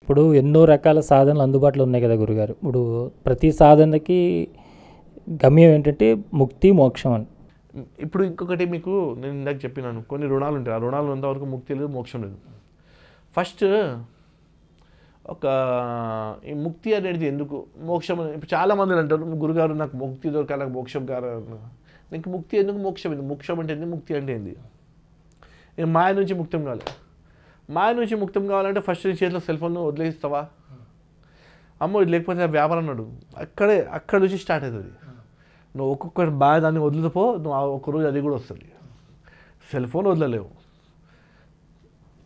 ఇప్పుడు ఎన్నో రకాల సాధనలు అందుబాటులో ఉన్నాయి కదా గురుగారు. ఇప్పుడు ప్రతి సాధనకి గమ్యం ఏంటంటే ముక్తి, మోక్షం అని. ఇప్పుడు ఇంకొకటి మీకు నేను ఇందాక చెప్పినాను, కొన్ని రుణాలు ఉంటాయి. ఆ రుణాలు ఉన్నంతవరకు ముక్తి లేదు, మోక్షం లేదు. ఫస్ట్ ఈ ముక్తి అనేది ఎందుకు, మోక్షం ఇప్పుడు చాలామంది అంటారు, గురుగారు నాకు ముక్తి దొరకాలి, నాకు మోక్షం గారు. నీకు ముక్తి ఎందుకు, మోక్షం ఎందుకు? మోక్షం అంటే ఏంది, ముక్తి అంటే ఏంది? మాయ నుంచి ముక్తం కావాలి. మాయ నుంచి ముక్తం కావాలంటే ఫస్ట్ నీ చేతిలో సెల్ ఫోన్ వదిలేస్తావా? అమ్మో ఇది లేకపోతే వ్యాపారం అన్నాడు, అక్కడ నుంచి స్టార్ట్ అవుతుంది. నువ్వు ఒక్కొక్కటి బాగా దాన్ని వదిలిపో, నువ్వు ఒక్కరోజు అది కూడా వస్తుంది. సెల్ ఫోన్ వదలలేవు.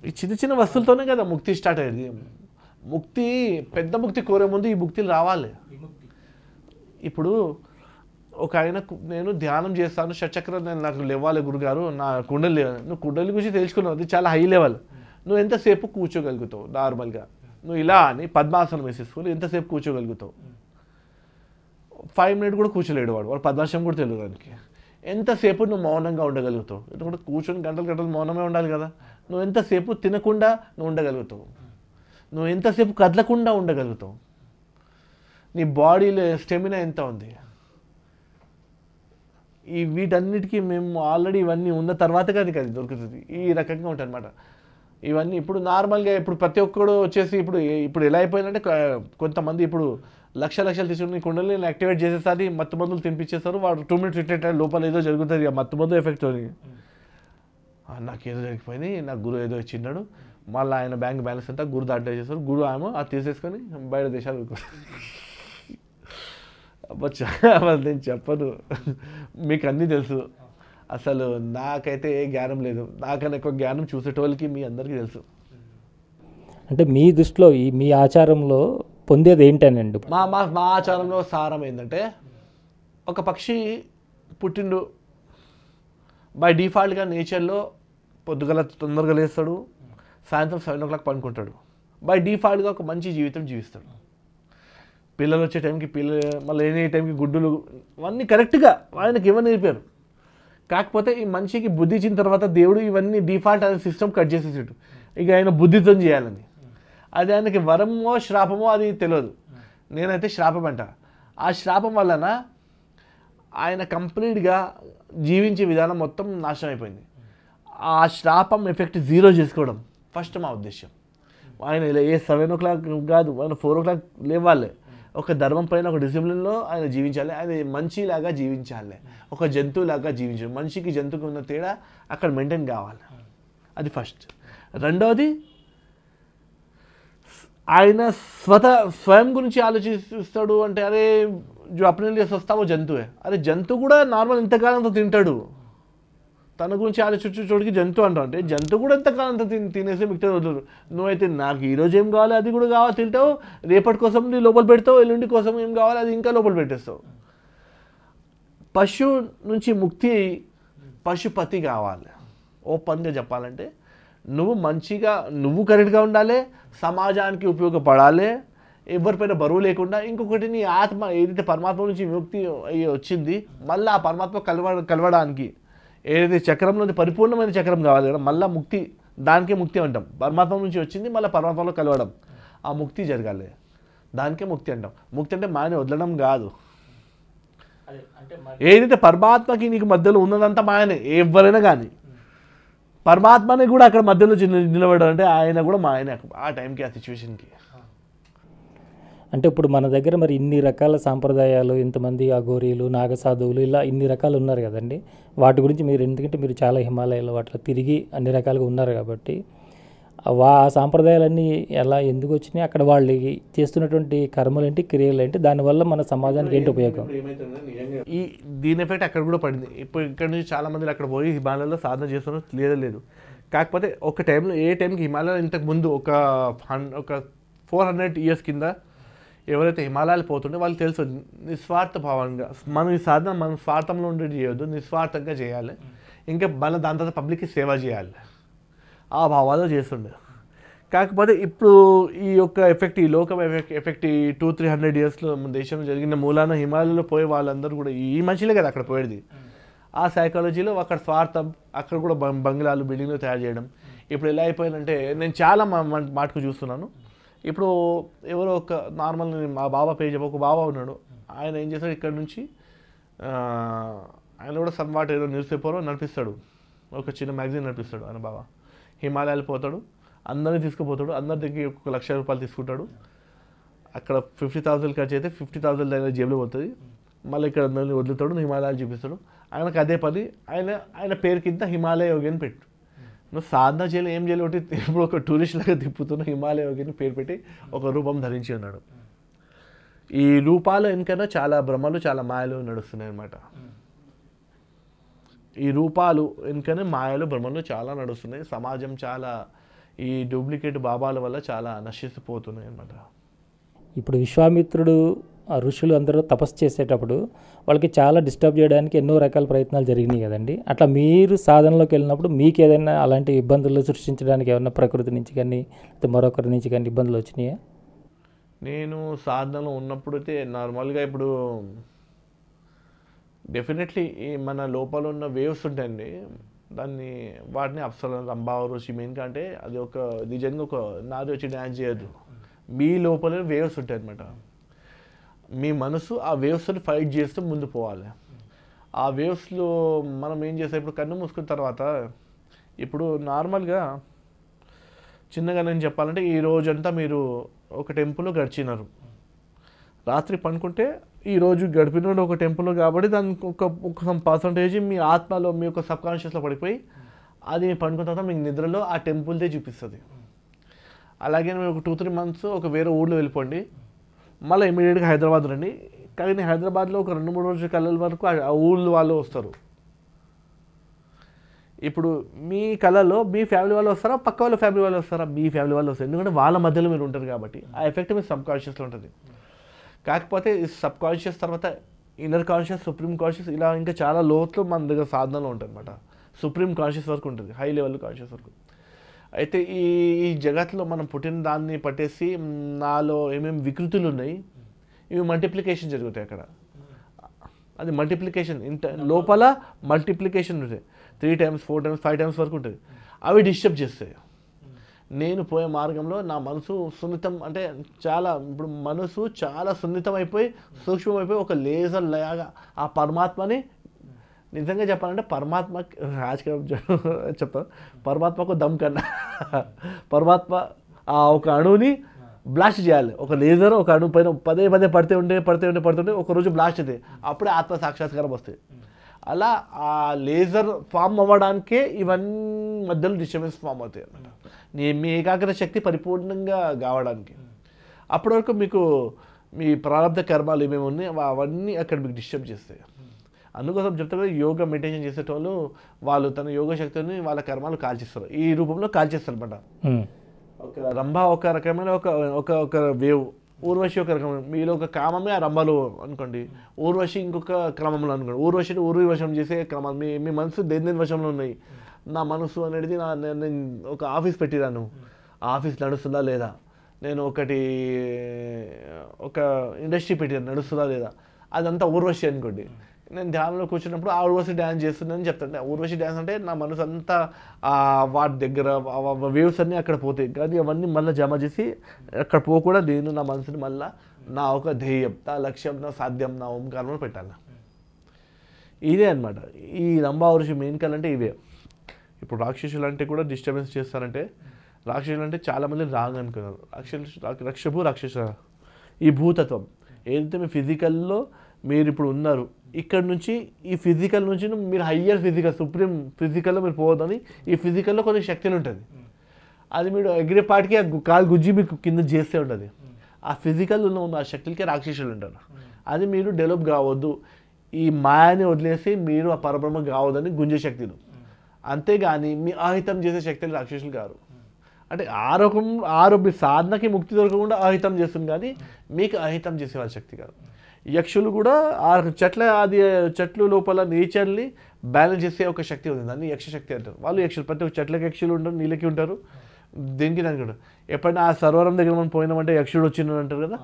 ఈ చిన్న చిన్న వస్తువులతోనే కదా ముక్తి స్టార్ట్ అయ్యేది. ముక్తి, పెద్ద ముక్తి కోరే ముందు ఈ ముక్తిలు రావాలి. ఇప్పుడు ఒక ఆయనకు నేను ధ్యానం చేస్తాను, షట్చక్రం నేను నాకు లేవాలి గురుగారు, నా కుండలి లేవాలి. నువ్వు కుండలి గురించి తెలుసుకున్నావు, అది చాలా హై లెవెల్. నువ్వు ఎంతసేపు కూర్చోగలుగుతావు? నార్మల్గా నువ్వు ఇలా అని పద్మాసనం వేసేసుకొని ఎంతసేపు కూర్చోగలుగుతావు? 5 minutes కూడా కూర్చోలేడు వాడు పద్మాసనం కూడా తెలియదు దానికి. ఎంతసేపు నువ్వు మౌనంగా ఉండగలుగుతావు? ఎందుకంటే కూర్చొని గంటలు మౌనమే ఉండాలి కదా. నువ్వు ఎంతసేపు తినకుండా నువ్వు ఉండగలుగుతావు? నువ్వు ఎంతసేపు కదలకుండా ఉండగలుగుతావు? నీ బాడీలో స్టెమినా ఎంత ఉంది? వీటన్నిటికీ మేము ఆల్రెడీ ఇవన్నీ ఉన్న తర్వాతగా అది దొరుకుతుంది. ఈ రకంగా ఉంటుంది అనమాట ఇవన్నీ. ఇప్పుడు నార్మల్గా ఇప్పుడు ప్రతి ఒక్కడు వచ్చేసి ఇప్పుడు ఎలా అయిపోయిందంటే, కొంతమంది ఇప్పుడు లక్షలు తీసుకుని కుండల్ని యాక్టివేట్ చేసేసారి మత్తు మందులు తినిపించేస్తారు. వాడు 2 minutes రిటైట్ లోపల ఏదో జరుగుతుంది, మత్తు మందు ఎఫెక్ట్ అని. నాకు ఏదో జరిగిపోయింది, నాకు గురువు ఏదో ఇచ్చిన్నాడు, మళ్ళీ ఆయన బ్యాంక్ బ్యాలెన్స్ అంతా గురు దాంట్లో చేస్తారు. గురువు ఏమో అది తీసేసుకొని బయట దేశాలు నేను చెప్పను, మీకు అన్నీ తెలుసు. అసలు నాకైతే ఏ జ్ఞానం లేదు. నాకన్నా ఎక్కువ జ్ఞానం చూసేటోళ్ళకి మీ అందరికీ తెలుసు. అంటే మీ దృష్టిలో మీ ఆచారంలో పొందేది ఏంటనండి? మా ఆచారంలో సారం ఏంటంటే, ఒక పక్షి పుట్టిండు, బై డిఫాల్ట్గా నేచర్లో పొద్దుగల తొందరగా లేస్తాడు, సాయంత్రం 7 o'clock పడుకుంటాడు. బై డిఫాల్ట్గా ఒక మంచి జీవితం జీవిస్తాడు. పిల్లలు వచ్చే టైంకి మళ్ళీ ఏ టైంకి గుడ్డులు ఇవన్నీ కరెక్ట్గా ఆయనకి ఇవన్నీ నేర్పారు. కాకపోతే ఈ మనిషికి బుద్ధి ఇచ్చిన తర్వాత దేవుడు ఇవన్నీ డిఫాల్ట్ అనే సిస్టమ్ కట్ చేసేసాడు. ఇక ఆయన బుద్ధితో చేయాలని. అది ఆయనకి వరమో శ్రాపమో అది తెలియదు. నేనైతే శ్రాపం అంట. ఆ శ్రాపం వలన ఆయన కంప్లీట్గా జీవించే విధానం మొత్తం నాశనం అయిపోయింది. ఆ శ్రాపం ఎఫెక్ట్ 0 చేసుకోవడం ఫస్ట్ మా ఉద్దేశం. ఆయన ఏ 7 o'clock కాదు, ఆయన 4 o'clock లేవాలి. ఒక ధర్మం పైన ఒక డిసిప్లిన్లో ఆయన జీవించాలి. ఆయన మంచిలాగా జీవించాలి, ఒక జంతువులాగా జీవించాలి. మనిషికి జంతువుకి ఉన్న తేడా అక్కడ మెయింటైన్ కావాలి. అది ఫస్ట్. రెండవది, ఆయన స్వయం గురించి ఆలోచిస్తాడు. అంటే అరే జో అప్నే లియే సోచతా వో జంతువే. అరే జంతువు కూడా నార్మల్ ఇంతకాలంతో తింటాడు, తన గురించి ఆలోచించోడికి జంతువు అంటావు. అంటే జంతువు కూడా ఎంతకాలంతో తినేసి మిగతా వదలరు. నువ్వైతే నాకు ఈరోజు ఏం కావాలి అది కూడా కావాలి తింటావు, రేపటి కోసం నీ లోపల పెడతావు, ఎల్లుండి కోసం ఏం కావాలి అది ఇంకా లోపల పెట్టేస్తావు. పశువు నుంచి ముక్తి పశుపతి కావాలి. ఓపెన్గా చెప్పాలంటే నువ్వు మంచిగా, నువ్వు కరెక్ట్గా ఉండాలి, సమాజానికి ఉపయోగపడాలి, ఎవరిపైన బరువు లేకుండా. ఇంకొకటి, నీ ఆత్మ ఏదైతే పరమాత్మ నుంచి విముక్తి వచ్చింది, మళ్ళీ ఆ పరమాత్మ కలవడానికి ఏదైతే చక్రంలో పరిపూర్ణమైన చక్రం కావాలి కదా, మళ్ళీ ముక్తి, దానికే ముక్తి అంటాం. పరమాత్మ నుంచి వచ్చింది మళ్ళీ పరమాత్మలో కలవడం, ఆ ముక్తి జరగాలి, దానికే ముక్తి అంటాం. ముక్తి అంటే మాయని వదలడం కాదు. ఏదైతే పరమాత్మకి నీకు మధ్యలో ఉన్నదంతా మాయనే. ఎవరైనా కానీ పరమాత్మని కూడా అక్కడ మధ్యలో నిలబడారు అంటే ఆయన కూడా మాయనే ఆ టైంకి, ఆ సిచ్యువేషన్కి. అంటే ఇప్పుడు మన దగ్గర మరి ఇన్ని రకాల సాంప్రదాయాలు, ఇంతమంది అఘోరీలు, నాగసాధువులు, ఇలా ఇన్ని రకాలు ఉన్నారు కదండి. వాటి గురించి మీరు, ఎందుకంటే మీరు చాలా హిమాలయాలు వాటిలో తిరిగి అన్ని రకాలుగా ఉన్నారు కాబట్టి, ఆ సాంప్రదాయాలన్నీ ఎలా ఎందుకు వచ్చినాయి, అక్కడ వాళ్ళు చేస్తున్నటువంటి కర్మలు ఏంటి, క్రియలు ఏంటి, దానివల్ల మన సమాజానికి ఏంటి ఉపయోగం? దీని ఎఫెక్ట్ అక్కడ కూడా పడింది. ఇప్పుడు ఇక్కడ నుంచి చాలా మంది అక్కడ పోయి హిమాలయాల్లో సాధన చేస్తున్నారు, లేదు. కాకపోతే ఒక టైంలో, ఏ టైంకి హిమాలయాలు ఇంతకు ముందు ఒక 400 years కింద ఎవరైతే హిమాలయాలు పోతుంటే వాళ్ళకి తెలుసు నిస్వార్థ భావంగా మనం ఈ సాధన మనం స్వార్థంలో ఉండేది చేయొద్దు, నిస్వార్థంగా చేయాలి, ఇంకా మన దాని తర్వాత పబ్లిక్కి సేవ చేయాలి, ఆ భావాలు చేస్తుండే. కాకపోతే ఇప్పుడు ఈ యొక్క ఎఫెక్ట్, ఈ లోకం ఎఫెక్ట్ ఈ 200-300 ఇయర్స్లో మన దేశంలో జరిగిన మూలాన హిమాలయాలో పోయే వాళ్ళందరూ కూడా ఈ మనుషులే కదా అక్కడ పోయేది. ఆ సైకాలజీలో అక్కడ స్వార్థం, అక్కడ కూడా బంగ్లాలు బిల్డింగ్లు తయారు చేయడం. ఇప్పుడు ఎలా అయిపోయిందంటే నేను చాలా మాటకు చూస్తున్నాను. ఇప్పుడు ఎవరో ఒక నార్మల్ మా బాబా పేజ్ ఒక బాబా ఉన్నాడు, ఆయన ఏం చేస్తాడు ఇక్కడ నుంచి ఆయన కూడా సన్వాట్ ఏదో న్యూస్ పేపర్ నడిపిస్తాడు, ఒక చిన్న మ్యాగజైన్ నడిపిస్తాడు ఆయన బాబా. హిమాలయాలు పోతాడు, అందరినీ తీసుకుపోతాడు, అందరి దగ్గర ₹1,00,000 తీసుకుంటాడు. అక్కడ 50,000 ఖర్చు అయితే 50,000 దగ్గర జేబులో పోతుంది. మళ్ళీ ఇక్కడ అందరినీ వదులుతాడు, హిమాలయాలు చూపిస్తాడు. ఆయనకు అదే పని, ఆయన పేరు కింద హిమాలయ యోగి అని పెట్టు. నువ్వు సాధన చేయలే ఏం చేయలే, ఒకటి ఇప్పుడు ఒక టూరిస్ట్ లాగా తిప్పుతున్న హిమాలయ యోగిని పేరు పెట్టి ఒక రూపం ధరించి ఉన్నాడు. ఈ రూపాలు వెనుకైనా చాలా భ్రమలు, చాలా మాయలు నడుస్తున్నాయి అన్నమాట. ఈ రూపాలు వెనుకనే మాయలు, భ్రమలు చాలా నడుస్తున్నాయి. సమాజం చాలా ఈ డూప్లికేట్ బాబాల వల్ల చాలా నశిస్తుపోతున్నాయి అన్నమాట. ఇప్పుడు విశ్వామిత్రుడు ఆ ఋషులు అందరూ తపస్సు చేసేటప్పుడు వాళ్ళకి చాలా డిస్టర్బ్ చేయడానికి ఎన్నో రకాల ప్రయత్నాలు జరిగినాయి కదండి. అట్లా మీరు సాధనలోకి వెళ్ళినప్పుడు మీకు ఏదైనా అలాంటి ఇబ్బందులు సృష్టించడానికి ఏమన్నా ప్రకృతి నుంచి కానీ మరొకరి నుంచి కానీ ఇబ్బందులు వచ్చినాయా? నేను సాధనలో ఉన్నప్పుడైతే నార్మల్గా ఇప్పుడు డెఫినెట్లీ మన లోపల ఉన్న వేవ్స్ ఉంటాయండి, వాటిని అప్సర రంభా ఋషి మెయిన్గా అంటే అది ఒక నిజంగా ఒక నాది వచ్చి డ్యాన్స్ చేయదు, మీ లోపల వేవ్స్ ఉంటాయి అన్నమాట. మీ మనసు ఆ వేవ్స్ని ఫైట్ చేస్తూ ముందు పోవాలి. ఆ వేవ్స్లో మనం ఏం చేస్తాం, ఇప్పుడు కన్ను మూసుకున్న తర్వాత ఇప్పుడు నార్మల్గా చిన్నగా నేను చెప్పాలంటే ఈ రోజంతా మీరు ఒక టెంపుల్లో గడిచినారు, రాత్రి పనుకుంటే ఈరోజు గడిపిన ఒక టెంపుల్లో కాబట్టి దానికి ఒక పర్సంటేజ్ మీ ఆత్మలో మీ యొక్క సబ్కాన్షియస్లో పడిపోయి అది పనుకున్న తర్వాత మీకు నిద్రలో ఆ టెంపుల్దే చూపిస్తుంది. అలాగే మీరు ఒక 2-3 మంత్స్ ఒక వేరే ఊళ్ళో వెళ్ళిపోండి, మళ్ళీ ఇమీడియట్గా హైదరాబాద్ రండి. కానీ హైదరాబాద్లో ఒక 2-3 రోజుల కళ్ళ వరకు ఆ ఊళ్ళో వాళ్ళు వస్తారు. ఇప్పుడు మీ కళలో మీ ఫ్యామిలీ వాళ్ళు వస్తారా, పక్క వాళ్ళ ఫ్యామిలీ వాళ్ళు వస్తారా? మీ ఫ్యామిలీ వాళ్ళు వస్తారు, ఎందుకంటే వాళ్ళ మధ్యలో మీరు ఉంటారు కాబట్టి ఆ ఎఫెక్ట్ మీ సబ్కాన్షియస్లో ఉంటుంది. కాకపోతే ఈ సబ్కాన్షియస్ తర్వాత ఇన్నర్ కాన్షియస్, సుప్రీం కాన్షియస్, ఇలా ఇంకా చాలా లోతులో మన దగ్గర సాధనలో ఉంటుంది అనమాట. సుప్రీం కాన్షియస్ వరకు ఉంటుంది, హై లెవెల్ కాన్షియస్ వరకు. అయితే ఈ జగత్లో మనం పుట్టిన దాన్ని పట్టేసి నాలో ఏమేమి వికృతులు ఉన్నాయి, ఇవి మల్టిప్లికేషన్ జరుగుతాయి అక్కడ. అది మల్టిప్లికేషన్ లోపల మల్టిప్లికేషన్ ఉంటుంది, 3 times 4 times 5 times వరకు ఉంటుంది. అవి డిస్టర్బ్ చేస్తాయి. నేను పోయే మార్గంలో నా మనసు సున్నితం, అంటే చాలా ఇప్పుడు మనసు చాలా సున్నితం అయిపోయి సూక్ష్మమైపోయి ఒక లేజర్ లాగా ఆ పరమాత్మని నిజంగా చెప్పాలంటే పరమాత్మ చెప్తాను, పరమాత్మకు దమ్ కన్నా పరమాత్మ ఆ ఒక అణువుని బ్లాస్ట్ చేయాలి. ఒక లేజర్ ఒక అణువు పైన పదే పడితే ఉంటే ఒకరోజు బ్లాస్ట్ అవుతాయి, అప్పుడే ఆత్మ సాక్షాత్కారం వస్తాయి. అలా ఆ లేజర్ ఫామ్ అవ్వడానికే ఇవన్నీ మధ్యలో డిస్టర్బెన్స్ ఫామ్ అవుతాయి అన్నమాట, మీ ఏకాగ్ర శక్తి పరిపూర్ణంగా కావడానికి. అప్పటి వరకు మీకు మీ ప్రారంభ కర్మాలు ఏమేమి ఉన్నాయి అవన్నీ అక్కడ మీకు డిస్టర్బ్ చేస్తాయి. అందుకోసం చెప్తారు యోగా మెడిటేషన్ చేసేటోళ్ళు వాళ్ళు తన యోగ శక్తిని వాళ్ళ కర్మాలు కాల్చేస్తారు, ఈ రూపంలో కాల్చేస్తారు అనమాట. ఒక రంభ ఒక రకమైన ఒక వేవ్, ఊర్వశి ఒక రకమైన, మీలో ఒక కామమే ఆ రంభలు అనుకోండి, ఊర్వశి ఇంకొక క్రమంలో అనుకోండి. ఊర్వశిని ఊర్వి వశం చేసే క్రమం, మీ మనసు దేని వశంలో ఉన్నాయి. నా మనసు అనేది నేను ఒక ఆఫీస్ పెట్టిరాను, ఆ ఆఫీస్ నడుస్తుందా లేదా, నేను ఒక ఇండస్ట్రీ పెట్టిరాను నడుస్తుందా లేదా, అదంతా ఊర్వశి అనుకోండి. నేను ధ్యానంలో కూర్చున్నప్పుడు ఆ ఊర్వశి డ్యాన్స్ చేస్తుందని చెప్తాను. ఊర్వశి డ్యాన్స్ అంటే నా మనసు అంతా వాటి దగ్గర వేవ్స్ అన్నీ అక్కడ పోతాయి, కానీ అవన్నీ మళ్ళీ జమ చేసి అక్కడ పోకుండా నేను నా మనసుని మళ్ళీ నా ఒక ధ్యేయం, నా లక్ష్యం, నా సాధ్యం, నా ఓంకారంలో పెట్టాలి. ఇదే అనమాట ఈ రంభా ఋషి మెయిన్ కల్ అంటే ఇవే. ఇప్పుడు రాక్షసులు అంటే కూడా డిస్టర్బెన్స్ చేస్తారంటే, రాక్షసులు అంటే చాలామంది రాంగ్ అనుకున్నారు. రాక్షస ఈ భూతత్వం ఏదైతే మీ ఫిజికల్లో మీరు ఇప్పుడు ఉన్నారు, ఇక్కడ నుంచి ఈ ఫిజికల్ నుంచి మీరు హయ్యర్ ఫిజికల్ సుప్రీం ఫిజికల్లో మీరు పోవద్దని, ఈ ఫిజికల్లో కొన్ని శక్తులు ఉంటుంది, అది మీరు ఎగిరేపాటికి ఆ కాలు గుజ్జి మీకు కింద చేస్తే ఉంటుంది. ఆ ఫిజికల్ ఉన్న ఆ శక్తులకే రాక్షసులు ఉంటారు. అది మీరు డెవలప్ కావద్దు, ఈ మాయాని వదిలేసి మీరు ఆ పరబ్రహ్మ కావద్దని గుంజే శక్తులు, అంతేగాని మీ ఆహితం చేసే శక్తులు రాక్షసులు కాదు. అంటే మీ సాధనకి ముక్తి దొరకకుండా అహితం చేస్తుంది, కానీ మీకు అహితం చేసేవాళ్ళ శక్తి కాదు. యక్షులు కూడా చెట్లు లోపల నేచర్ని బ్యాలెన్స్ చేసే ఒక శక్తి ఉంది, దాన్ని యక్ష శక్తి అంటారు. వాళ్ళు యక్షులు, ప్రతి ఒక్క చెట్లకి యక్షులు ఉంటారు, నీళ్ళకి ఉంటారు, దేనికి దానికి ఉంటారు. ఎప్పుడైనా ఆ సరోవరం దగ్గర మనం పోయినామంటే యక్షుడు వచ్చిండు అంటారు కదా,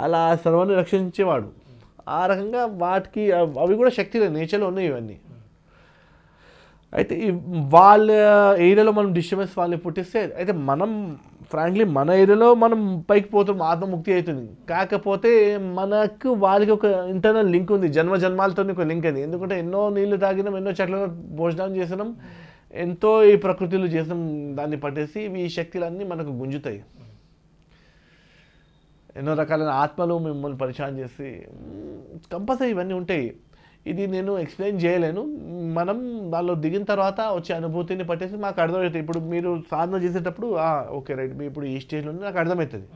అలా ఆ సర్వాన్ని రక్షించేవాడు. ఆ రకంగా వాటికి అవి కూడా శక్తిలే, నేచర్లో ఉన్నాయి ఇవన్నీ. అయితే వాళ్ళ ఏరియాలో మనం డిస్టర్బెన్స్ వాళ్ళని పుట్టిస్తే, అయితే మనం ఫ్రాంక్లీ మన ఏరియాలో మనం పైకి పోతాం, ఆత్మముక్తి అవుతుంది. కాకపోతే మనకు వాళ్ళకి ఒక ఇంటర్నల్ లింక్ ఉంది, జన్మాలతో ఒక లింక్ అది. ఎందుకంటే ఎన్నో నీళ్లు తాగినాం, ఎన్నో చెట్లను భోజనం చేసినాం, ఎంతో ఈ ప్రకృతిలో చేసినాం, దాన్ని పట్టేసి ఈ శక్తులన్నీ మనకు గుంజుతాయి. ఎన్నో రకాలైన ఆత్మలు మిమ్మల్ని పరిచయం చేసి కంపల్సరీ ఇవన్నీ ఉంటాయి. ఇది నేను ఎక్స్ప్లెయిన్ చేయలేను, మనం దానిలో దిగిన తర్వాత వచ్చే అనుభూతిని పట్టేసి మాకు అర్థమవుతుంది. ఇప్పుడు మీరు సాధన చేసేటప్పుడు ఓకే రైట్, మీ ఇప్పుడు ఈ స్టేజ్లో నాకు అర్థమవుతుంది.